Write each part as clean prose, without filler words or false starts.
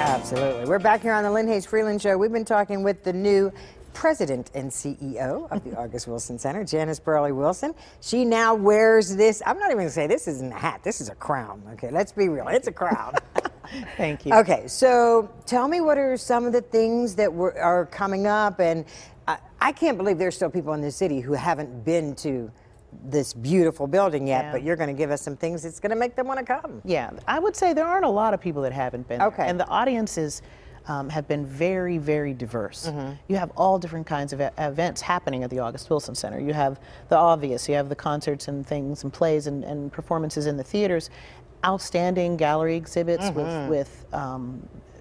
Absolutely. We're back here on the Lynn Hayes Freeland Show. We've been talking with the new president and CEO of the August Wilson Center, Janice Burley Wilson. She now wears this, I'm not even going to say this isn't a hat, this is a crown. Okay, let's be real, it's a crown. Thank you. Okay, so tell me what are some of the things that are coming up, and I can't believe there's still people in this city who haven't been to this beautiful building yet, but you're going to give us some things that's going to make them want to come. Yeah, I would say there aren't a lot of people that haven't been there. And the audiences have been very, very diverse. You have all different kinds of events happening at the August Wilson Center. You have the obvious, you have the concerts and things and plays and performances in the theaters, outstanding gallery exhibits with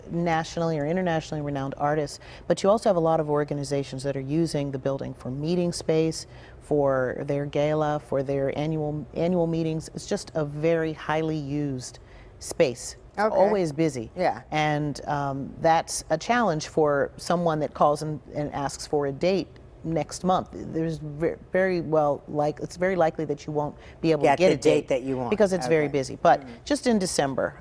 nationally or internationally renowned artists, but you also have a lot of organizations that are using the building for meeting space, for their gala, for their annual meetings. It's just a very highly used space. It's always busy. Yeah. And that's a challenge for someone that calls and asks for a date next month. There's it's very likely that you won't be able to get a date that you want because it's very busy. But just in December,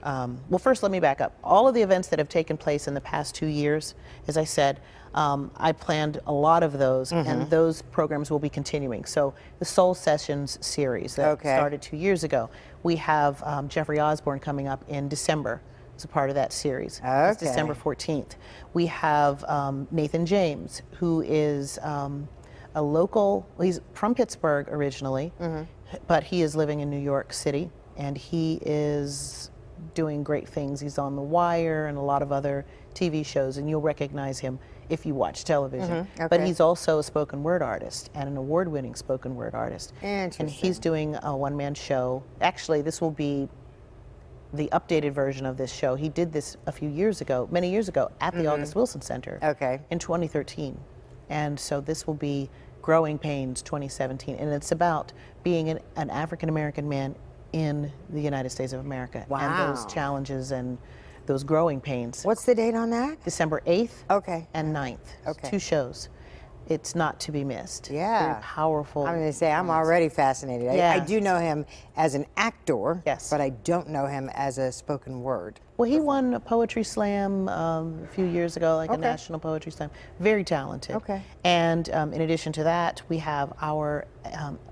well, first let me back up. All of the events that have taken place in the past 2 years, as I said, I planned a lot of those, and those programs will be continuing. So the Soul Sessions series that started 2 years ago, we have Jeffrey Osborne coming up in December. It's a part of that series. It's December 14th. We have Nathan James, who is a local, he's from Pittsburgh originally, but he is living in New York City, and he is doing great things. He's on The Wire and a lot of other TV shows, and you'll recognize him if you watch television. But he's also a spoken word artist and an award-winning spoken word artist. And he's doing a one-man show. Actually, this will be the updated version of this show. He did this a few years ago, many years ago, at the August Wilson Center in 2013. And so this will be Growing Pains 2017. And it's about being an African-American man in the United States of America. And those challenges and those growing pains. What's the date on that? December 8th and 9th. 2 shows. It's not to be missed. Very powerful. I'm going to say I'm already fascinated. I do know him as an actor, but I don't know him as a spoken word. Well, he won a poetry slam a few years ago, like a national poetry slam. Very talented. And in addition to that, we have our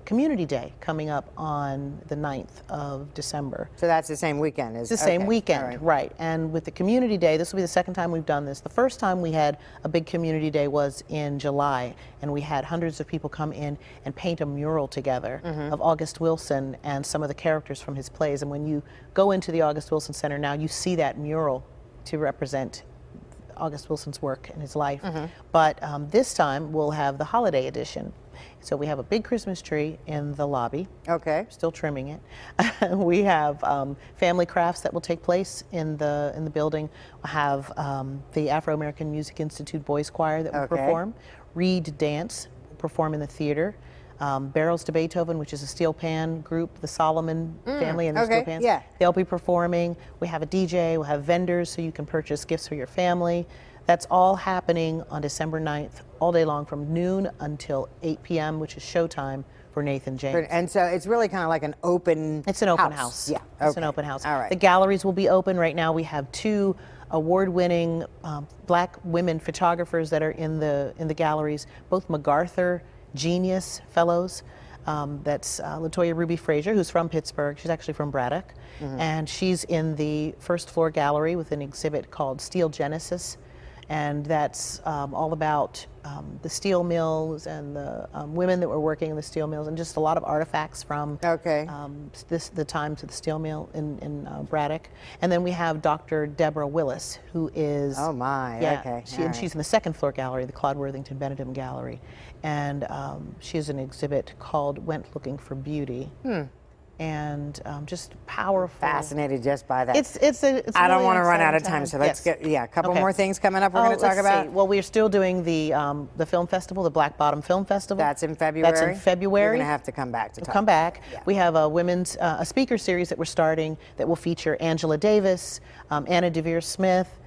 Community Day coming up on the 9th of December. So that's the same weekend? It's the same weekend, right. And with the Community Day, this will be the second time we've done this. The first time we had a big Community Day was in July, and we had hundreds of people come in and paint a mural together of August Wilson and some of the characters from his plays. And when you go into the August Wilson Center now, you see that mural to represent August Wilson's work and his life. But this time we'll have the holiday edition. So we have a big Christmas tree in the lobby. Still trimming it. We have family crafts that will take place in the building. We'll have the Afro-American Music Institute Boys Choir that will perform. Reed Dance will perform in the theater. Barrels to Beethoven, which is a steel pan group, the Solomon family and the steel pans. They'll be performing. We have a DJ, we'll have vendors so you can purchase gifts for your family. That's all happening on December 9th, all day long from noon until 8 p.m., which is showtime for Nathan James. And so it's really kind of like an open It's an open house. It's an open house. The galleries will be open. Right now we have 2 award-winning black women photographers that are in the galleries, both MacArthur Genius Fellows. That's Latoya Ruby Frazier, who's from Pittsburgh. She's actually from Braddock. And she's in the first floor gallery with an exhibit called Steel Genesis. And that's all about the steel mills and the women that were working in the steel mills, and just a lot of artifacts from the times of the steel mill in Braddock. And then we have Dr. Deborah Willis, who is she's in the second floor gallery, the Claude Worthington Benedum Gallery, and she has an exhibit called Went Looking for Beauty. And just powerful. Fascinated just by that. It's I don't really want to run out of time, so let's get a couple more things coming up we're going to talk about. Well, we're still doing the film festival, the Black Bottom Film Festival. That's in February. That's in February. You're going to have to come back to talk. Come back. We have a women's a speaker series that we're starting that will feature Angela Davis, Anna DeVere Smith,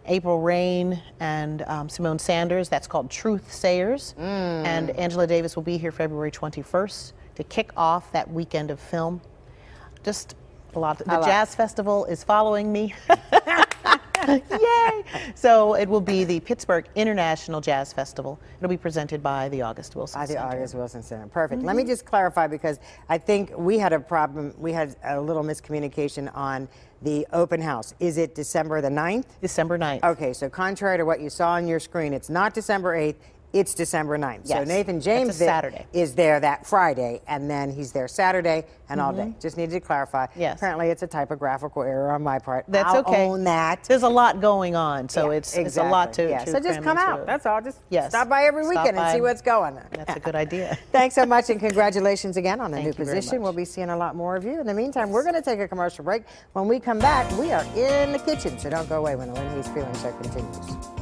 April Rain, and Simone Sanders. That's called Truth Sayers. And Angela Davis will be here February 21st. To kick off that weekend of film. Just a lot. The Jazz Festival is following me. Yay! So it will be the Pittsburgh International Jazz Festival. It'll be presented by the August Wilson Center. By the August Wilson Center. Perfect. Let me just clarify, because I think we had a problem. We had a little miscommunication on the open house. Is it December the 9th? December 9th. Okay, so contrary to what you saw on your screen, it's not December 8th. It's December 9th. Yes. So Nathan James Saturday. is there that Friday, and then he's there Saturday and all day. Just needed to clarify. Yes. Apparently it's a typographical error on my part. That's I'll okay. own that. There's a lot going on, so Yeah, it's a lot to So just come out. That's all. Just stop by every weekend and see what's going on. That's a good idea. Thanks so much, and congratulations again on the new Thank you very position. much. We'll be seeing a lot more of you. In the meantime, we're going to take a commercial break. When we come back, we are in the kitchen, so don't go away when the Lynn Hayes Freeland Show continues.